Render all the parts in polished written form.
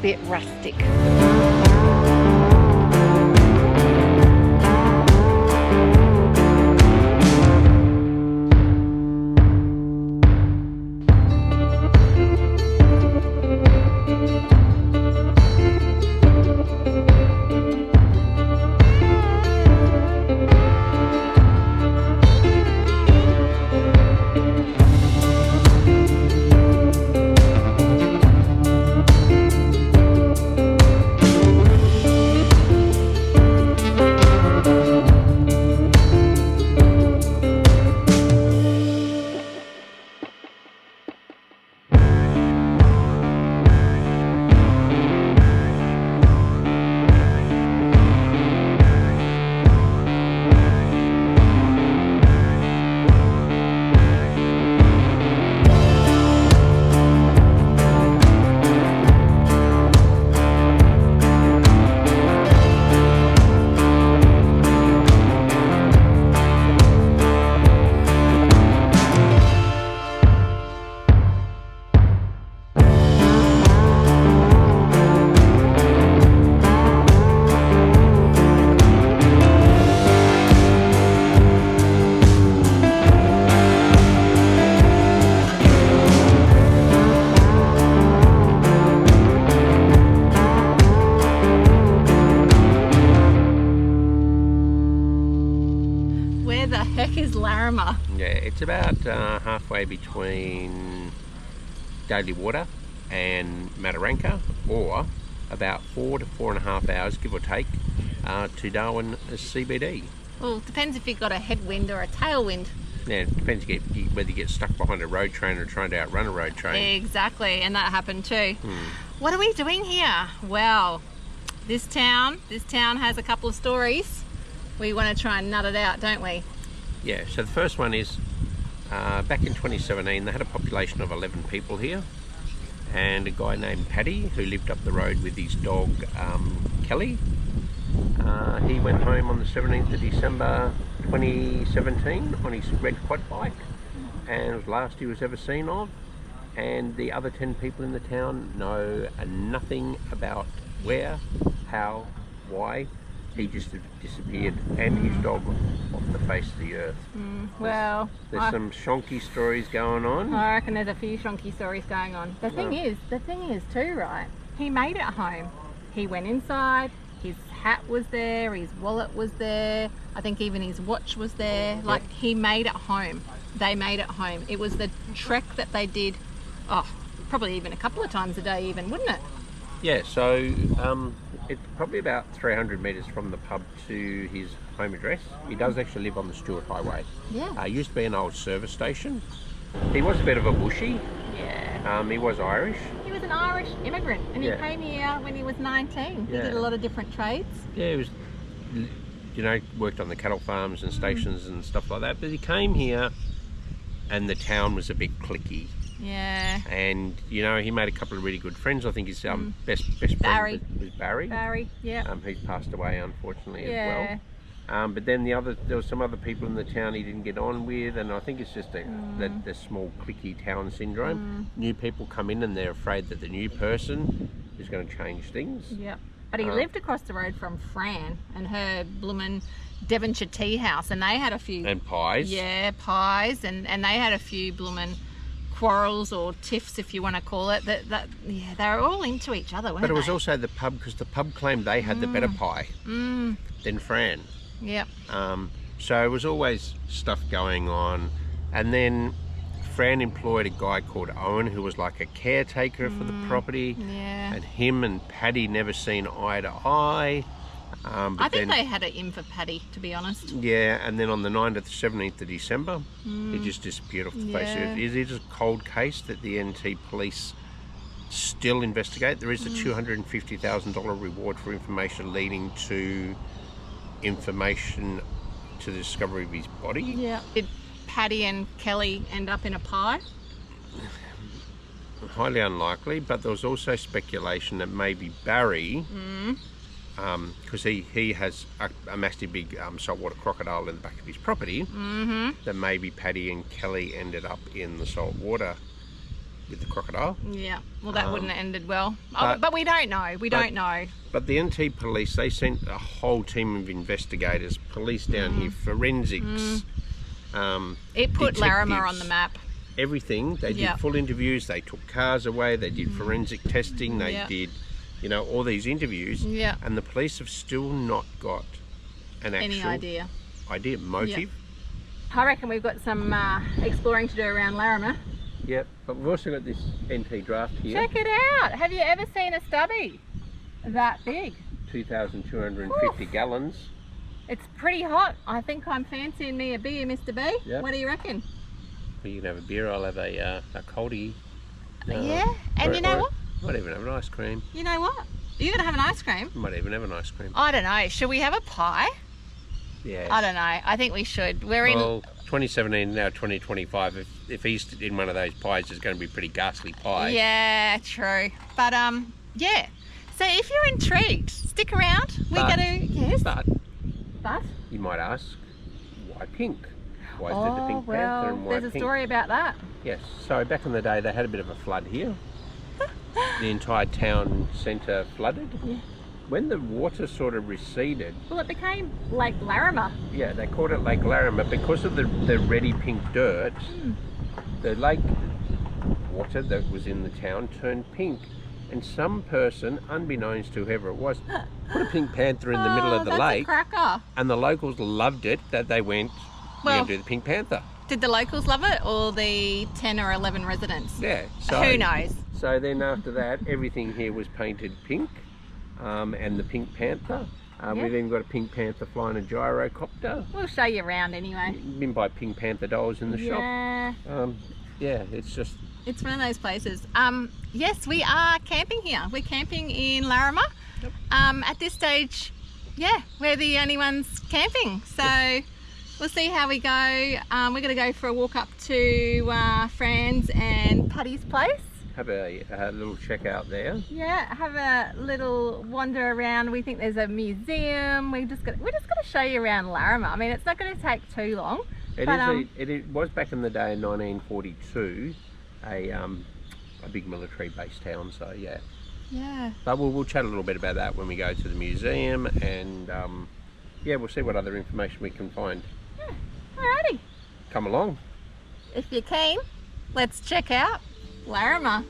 bit rustic. Is Larrimah? Yeah, it's about halfway between Daily Water and Mataranka, or about 4 to 4.5 hours, give or take, to Darwin CBD. Well, it depends if you've got a headwind or a tailwind. Yeah, it depends whether you get stuck behind a road train or trying to outrun a road train. Exactly, and that happened too. What are we doing here? Well, this town has a couple of stories. We want to try and nut it out, don't we? Yeah, so the first one is back in 2017 they had a population of 11 people here, and a guy named Paddy who lived up the road with his dog Kellie. He went home on the 17th of December 2017 on his red quad bike, and it was the last he was ever seen of, and the other 10 people in the town know nothing about where, how, why. He just disappeared, and his dog off the face of the earth. Well, there's some shonky stories going on. I reckon there's a few shonky stories going on. The thing is too, right? He made it home. He went inside. His hat was there. His wallet was there. I think even his watch was there. Like, he made it home. They made it home. It was the trek that they did. Oh, probably even a couple of times a day, even, wouldn't it? Yeah. So. It's probably about 300 metres from the pub to his home address. He does actually live on the Stewart Highway. Yeah. Used to be an old service station. He was a bit of a bushie. Yeah. He was Irish. He was an Irish immigrant, and he came here when he was 19. He did a lot of different trades. Yeah, he was, worked on the cattle farms and stations and stuff like that. But he came here, and the town was a bit cliquey. Yeah. And he made a couple of really good friends. I think his best friend was Barry. Barry, yeah. He's passed away unfortunately as well. But then there were some other people in the town he didn't get on with, and I think it's just the small cliquey town syndrome. New people come in and they're afraid that the new person is going to change things. Yeah. But he lived across the road from Fran and her bloomin' Devonshire tea house, and they had a few pies. Yeah, pies, and they had a few bloomin' quarrels or tiffs, if you want to call it. They were all into each other, weren't they? But it was also the pub, because the pub claimed they had the better pie than Fran. Yep. So it was always stuff going on, and then Fran employed a guy called Owen who was like a caretaker for the property. Yeah. And him and Paddy never seen eye to eye. I think they had it in for Paddy, to be honest. Yeah, and then on the 17th of December, it just disappeared off the face of it. It is a cold case that the NT police still investigate. There is a $250,000 reward for information leading to the discovery of his body. Yeah. Did Paddy and Kellie end up in a pie? Highly unlikely, but there was also speculation that maybe Barry... because he has amassed a big saltwater crocodile in the back of his property, that maybe Paddy and Kellie ended up in the saltwater with the crocodile. Yeah, well that wouldn't have ended well. but- But we don't know. We don't know. But the NT police, they sent a whole team of investigators, police down here, forensics. It put Larrimah detectives. on the map. Everything. They did Yeah. full interviews, they took cars away, they did forensic testing, they Yeah. did, you know, all these interviews. Yeah. And the police have still not got an actual Any idea? motive. I reckon we've got some exploring to do around Larrimah. Yep. But we've also got this NT draft here. Check it out. Have you ever seen a stubby that big? 2,250 gallons. It's pretty hot. I think I'm fancying me a beer, Mr. B. Yep. What do you reckon? Well, you can have a beer, I'll have a coldie. Yeah. And you know what? Might even have an ice cream. You know what? You're going to have an ice cream? Might even have an ice cream. I don't know. Should we have a pie? Yeah. I don't know. I think we should. We're in... Well, 2017, now 2025. If he's in one of those pies, it's going to be a pretty ghastly pie. Yeah, true. But, yeah. So if you're intrigued, stick around. We're But- going to... Yes? But But? you might ask, why pink? Why is there the Oh, Pink well, Panther and why there's a pink? story about that. Yes. So back in the day, they had a bit of a flood here. The entire town centre flooded. Yeah. When the water sort of receded, Well, it became Lake Larrimah. yeah, they called it Lake Larrimah because of the reddy pink dirt. The lake water that was in the town turned pink, and some person, unbeknownst to whoever it was, put a pink panther in the middle of the that's lake, a cracker. and the locals loved it. That they went, we're Well- going to do the Pink Panther. Did the locals love it or the 10 or 11 residents? Yeah. So, Who knows? So then after that, everything here was painted pink, and the Pink Panther. Yeah. We've even got a Pink Panther flying a gyrocopter. We'll show you around anyway. Been by Pink Panther dolls in the shop. Yeah, Yeah, it's just it's one of those places. Yes, we are camping here. We're camping in Larrimah. Yep. At this stage, yeah, we're the only ones camping. So we'll see how we go. We're going to go for a walk up to Fran's and Paddy's place. have a little check out there. Yeah, have a little wander around. We think there's a museum. We're just gonna show you around Larrimah. I mean, it's not going to take too long. It But, is it was back in the day in 1942 a big military base town. So yeah, Yeah. but we'll chat a little bit about that when we go to the museum, and yeah, we'll see what other information we can find. Alrighty. Come along. If you're keen, let's check out Larrimah.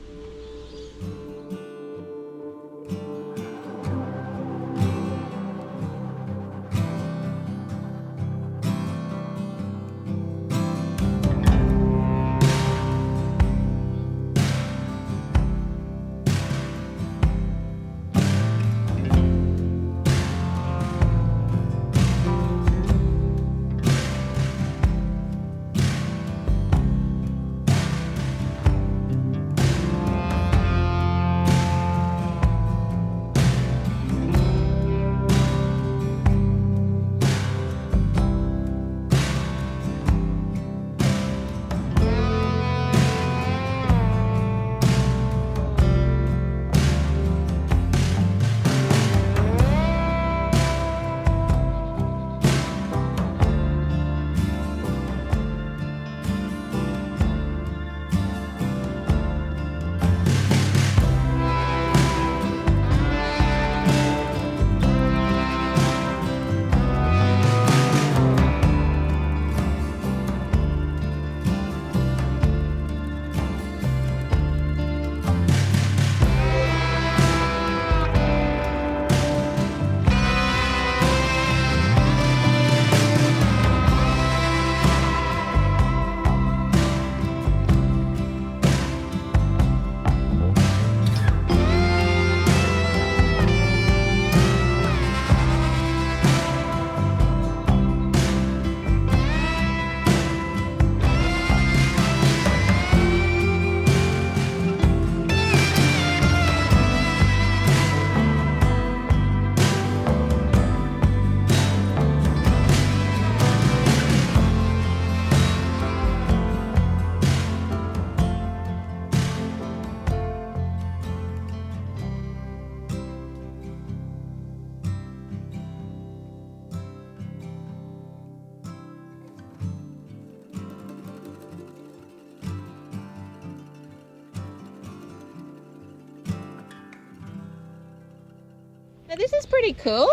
Now this is pretty cool.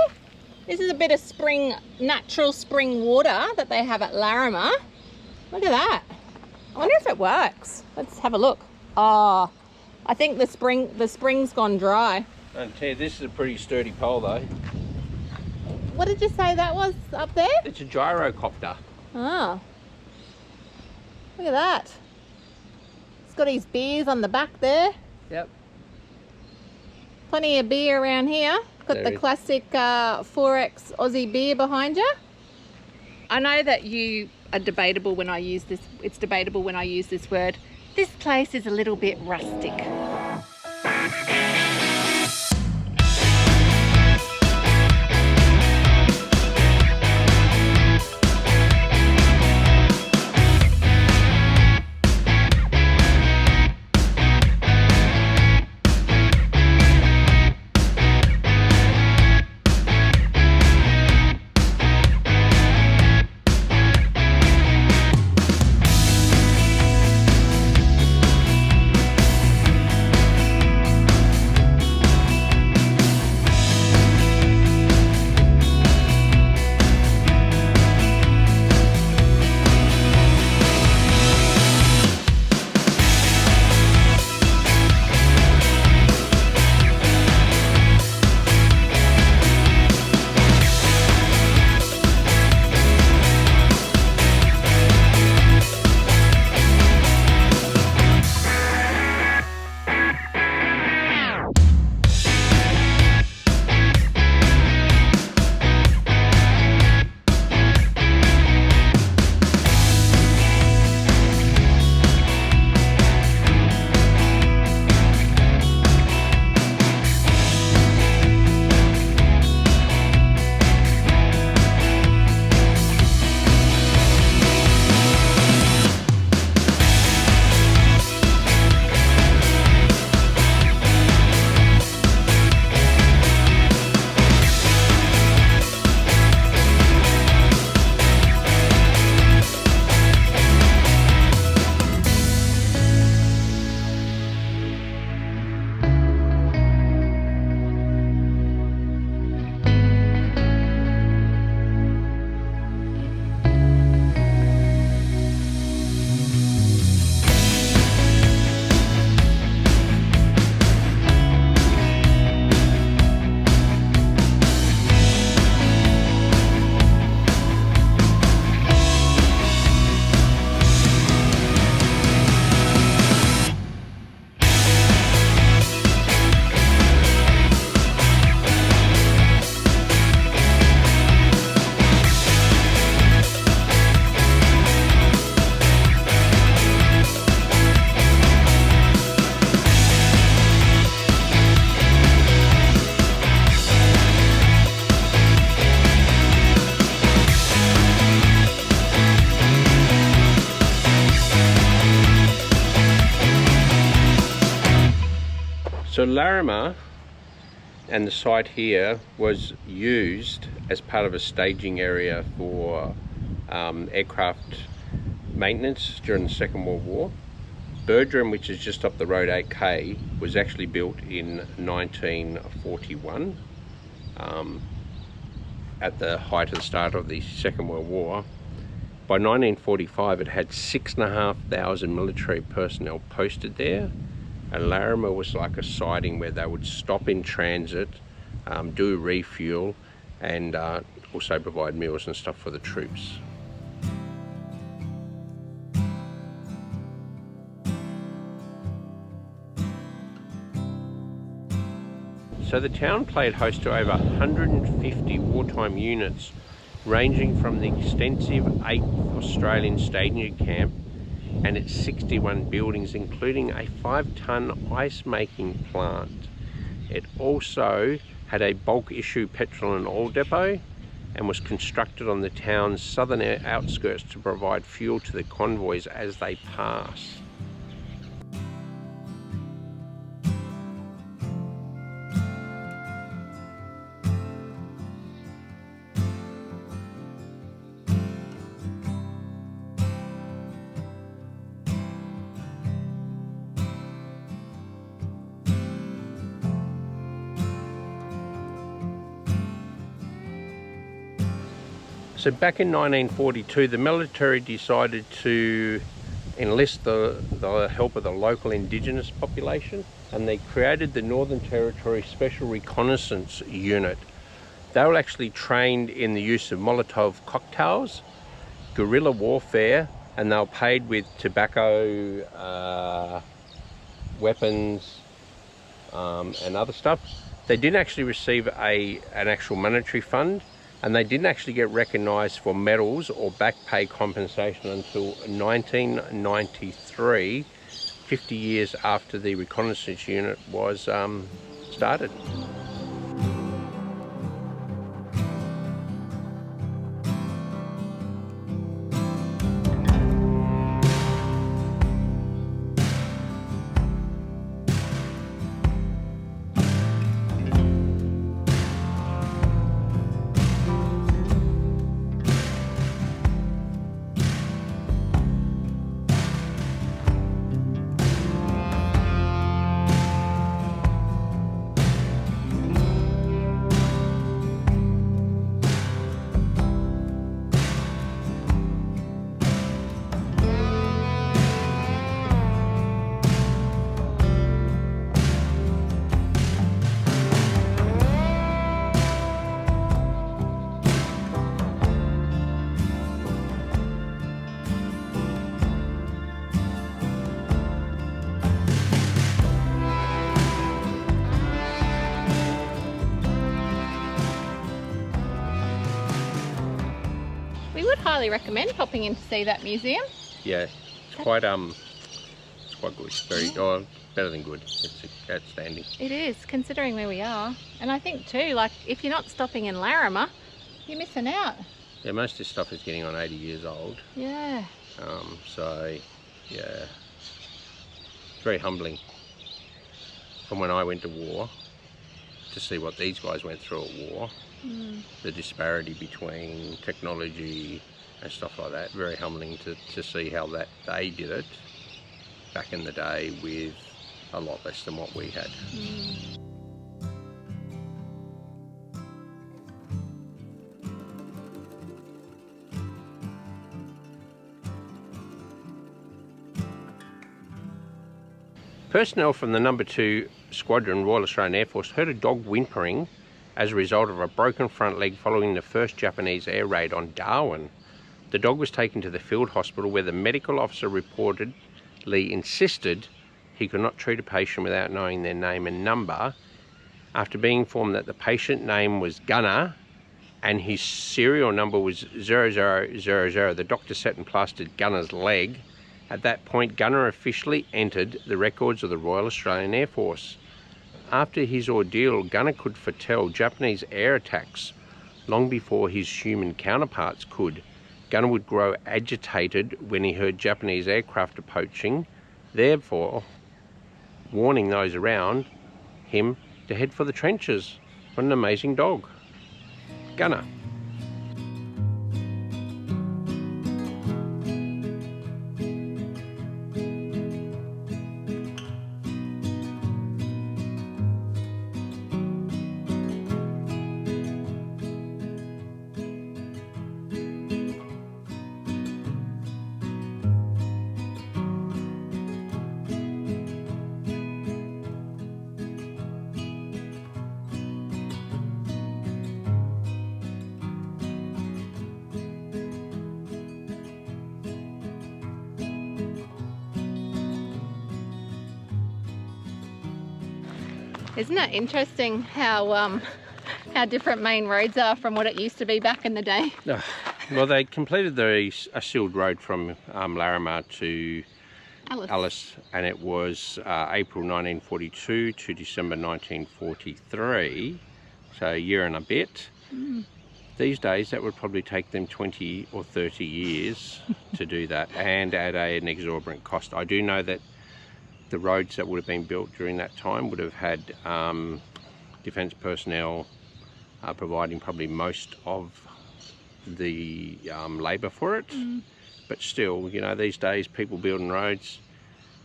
This is a bit of natural spring water that they have at Larrimah. Look at that. I wonder if it works. Let's have a look. Oh, I think the spring's gone dry. I tell you, this is a pretty sturdy pole though. What did you say that was up there? It's a gyrocopter. Oh, look at that. It's got his beers on the back there. Yep. Plenty of beer around here. Got There the is. classic 4X Aussie beer behind you. I know that you are debatable when I use this. It's debatable when I use this word. This place is a little bit rustic. So Larrimah and the site here was used as part of a staging area for aircraft maintenance during the Second World War. Bertram, which is just up the road 8k, was actually built in 1941 at the height of the start of the Second World War. By 1945 it had 6,500 military personnel posted there, and Larrimah was like a siding where they would stop in transit, do refuel, and also provide meals and stuff for the troops. So the town played host to over 150 wartime units, ranging from the extensive 8th Australian Staging Camp and its 61 buildings, including a 5-ton ice-making plant. It also had a bulk issue petrol and oil depot and was constructed on the town's southern outskirts to provide fuel to the convoys as they pass. So back in 1942, the military decided to enlist the help of the local indigenous population, and they created the Northern Territory Special Reconnaissance Unit. They were actually trained in the use of Molotov cocktails, guerrilla warfare, and they were paid with tobacco, weapons, and other stuff. They didn't actually receive an actual monetary fund, and they didn't actually get recognised for medals or back pay compensation until 1993, 50 years after the reconnaissance unit was started. We would highly recommend popping in to see that museum. Yeah, it's quite good. It's very better than good. It's outstanding. It is, considering where we are. And I think too, like, if you're not stopping in Larrimah, you're missing out. Yeah, most of this stuff is getting on 80 years old. Yeah. So, yeah, it's very humbling from when I went to war to see what these guys went through at war. The disparity between technology and stuff like that. Very humbling to see how that they did it back in the day with a lot less than what we had. Personnel from the No. 2 Squadron, Royal Australian Air Force, heard a dog whimpering as a result of a broken front leg following the first Japanese air raid on Darwin. The dog was taken to the field hospital, where the medical officer reportedly insisted he could not treat a patient without knowing their name and number. After being informed that the patient name was Gunner and his serial number was 0000, the doctor set and plastered Gunner's leg. At that point, Gunner officially entered the records of the Royal Australian Air Force. After his ordeal, Gunner could foretell Japanese air attacks long before his human counterparts could. Gunner would grow agitated when he heard Japanese aircraft approaching, therefore warning those around him to head for the trenches. What an amazing dog. Gunner. Isn't it interesting how different main roads are from what it used to be back in the day? Well, they completed a sealed road from Larrimah to Alice, and it was April 1942 to December 1943, so a year and a bit. These days that would probably take them 20 or 30 years to do that, and at an exorbitant cost. I do know that the roads that would have been built during that time would have had defence personnel providing probably most of the labour for it. But still, you know, these days people building roads,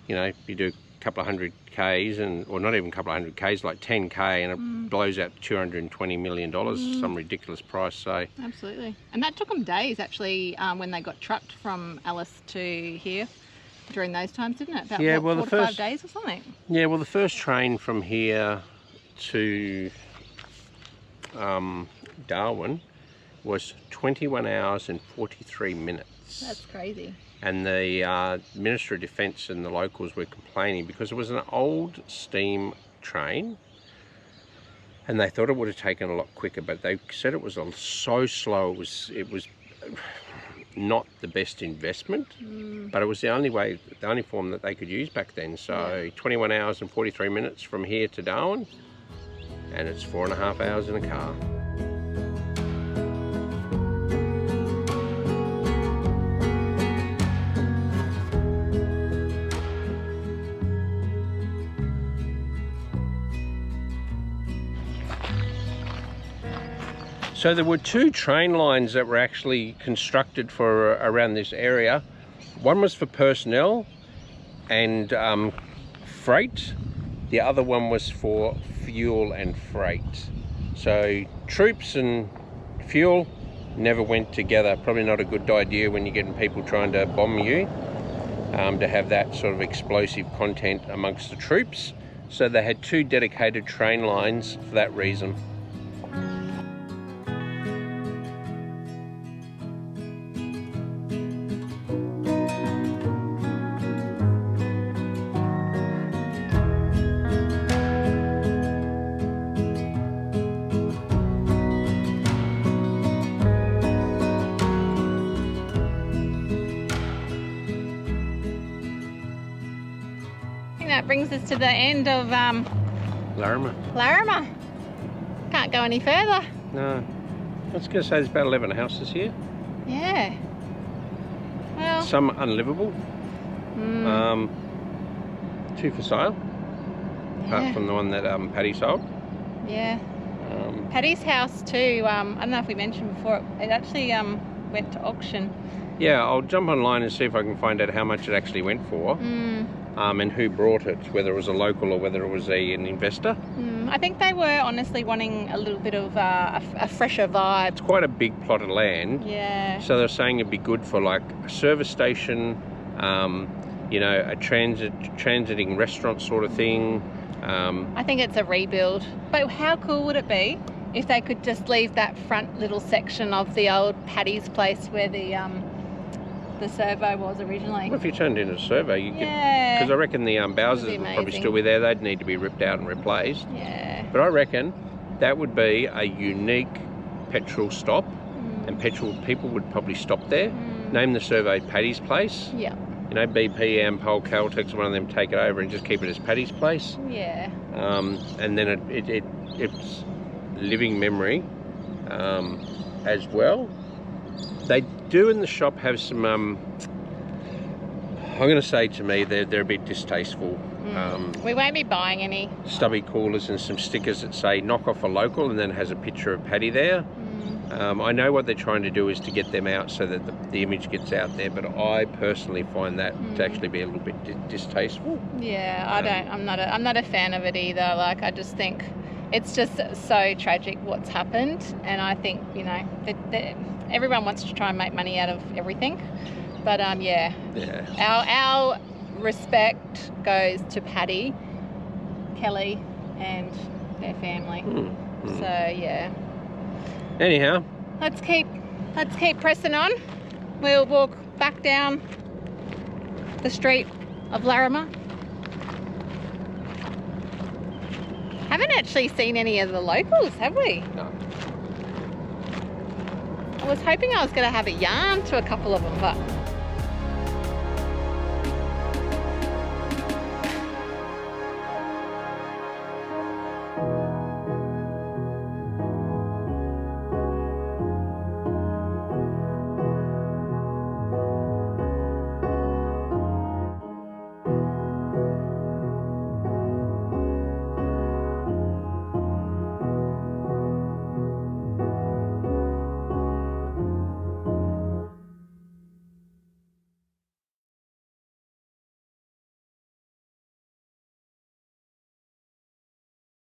you know, you do a couple of hundred Ks, or not even a couple of hundred Ks, like 10K, and it blows out $220 million, some ridiculous price. So absolutely. And that took them days, actually, when they got trucked from Alice to here during those times, didn't it? About, yeah, what, well, 4 to 5 days or something? Yeah, well, the first train from here to Darwin was 21 hours and 43 minutes. That's crazy. And the Minister of Defence and the locals were complaining because it was an old steam train, and they thought it would have taken a lot quicker, but they said it was so slow, it was not the best investment, but it was the only form that they could use back then. So 21 hours and 43 minutes from here to Darwin, and it's 4.5 hours in a car. So there were 2 train lines that were actually constructed for around this area. One was for personnel and freight. The other one was for fuel and freight. So troops and fuel never went together. Probably not a good idea when you're getting people trying to bomb you, to have that sort of explosive content amongst the troops. So they had 2 dedicated train lines for that reason. That brings us to the end of Larrimah. Can't go any further. No. I was going to say there's about 11 houses here. Yeah. Well. Some unlivable. 2 for sale. Apart from the one that Paddy sold. Yeah. Paddy's house too. I don't know if we mentioned before. It actually went to auction. Yeah, I'll jump online and see if I can find out how much it actually went for. And who brought it, whether it was a local or whether it was an investor. I think they were honestly wanting a little bit of a fresher vibe. It's quite a big plot of land. Yeah. So they're saying it'd be good for like a service station, you know, a transiting restaurant sort of thing. I think it's a rebuild. But how cool would it be if they could just leave that front little section of the old Paddy's place where the servo was originally? Well, if you turned it into a servo, you could, because I reckon the Bowsers would probably still be there. They'd need to be ripped out and replaced. Yeah. But I reckon that would be a unique petrol stop, and people would probably stop there. Name the servo Paddy's Place. Yeah. You know, BP, Ampol, Caltex, one of them take it over and just keep it as Paddy's Place. Yeah. And then it's living memory as well. They do in the shop have some, I'm going to say to me, they're a bit distasteful. We won't be buying any. Stubby coolers and some stickers that say knock off a local and then has a picture of Paddy there. I know what they're trying to do is to get them out so that the image gets out there, but I personally find that to actually be a little bit distasteful. Yeah, I'm not a fan of it either. Like, I just think it's just so tragic what's happened, and I think, you know, everyone wants to try and make money out of everything, but our respect goes to Paddy, Kellie, and their family. So yeah. Anyhow, let's keep pressing on. We'll walk back down the street of Larrimah. Haven't actually seen any of the locals, have we? No. I was hoping I was going to have a yarn to a couple of them, but